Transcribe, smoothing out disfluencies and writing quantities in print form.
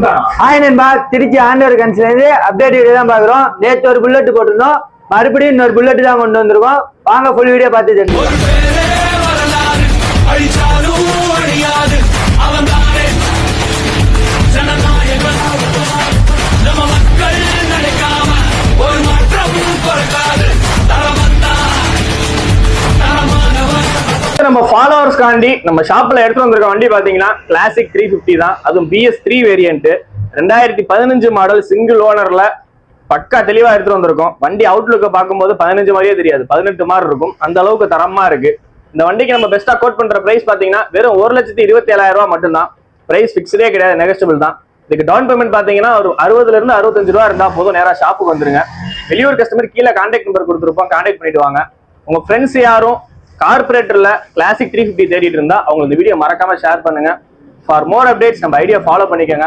Hi நண்பா, திருச்சி ஆண்டவர் கன்ஸ்லேருந்து update video தான் பார்க்குறோம். நேற்று ஒரு புல்லட் போட்டிருந்தோம், மறுபடியும் இன்னொரு புல்லட் தான் கொண்டு வந்திருக்கோம். வாங்க ஃபுல் வீடியோ பார்த்து தெரிஞ்சுக்கலாம். நம்ம ஃபாலோவர்ஸ் காண்டி நம்ம ஷாப்ல எடுத்து வந்திருக்க வண்டி பாத்தீங்கன்னா கிளாசிக் 350 தான். அதுவும் BS3 வேரியன்ட் 2015 மாடல் சிங்கிள் ஓனர்ல பக்கா தெளிவா எடுத்துட்டு வந்திருக்கோம். வண்டி அவுட்லுக்க பார்க்கும்போது 15 மாதிரியே தெரியாது, 18 மாதிரி இருக்கும். அந்த அளவுக்கு தரமா இருக்கு. இந்த வண்டிக்கு நம்ம பெஸ்டா கோட் பண்ற பிரைஸ் பாத்தீங்கன்னா வெறும் 1,27,000 ரூபாய் மட்டும்தான். பிரைஸ் பிக்ஸ்டே கிடையாது, நெகஸ்டபிள் தான். இதுக்கு டவுன் பேமெண்ட் பாத்தீங்கன்னா ஒரு 60 இருந்து 65 ரூபா இருந்தா போதும். நேரா ஷாப்புக்கு வந்துருங்க. வெளியூர் கஸ்டமர் கீழே கான்டாக்ட் நம்பர் கொடுத்துருப்போம், கான்டாக்ட் பண்ணிட்டு வாங்க. உங்க ஃப்ரெண்ட்ஸ் யாரும் கார்பரேட்டர்ல கிளாசிக் 350 தேடிட்டு இருந்தா அவங்க இந்த வீடியோ மறக்காம ஷேர் பண்ணுங்க. ஃபார் மோர் அப்டேட்ஸ் நம்ம ஐடியா ஃபாலோ பண்ணிக்கோங்க.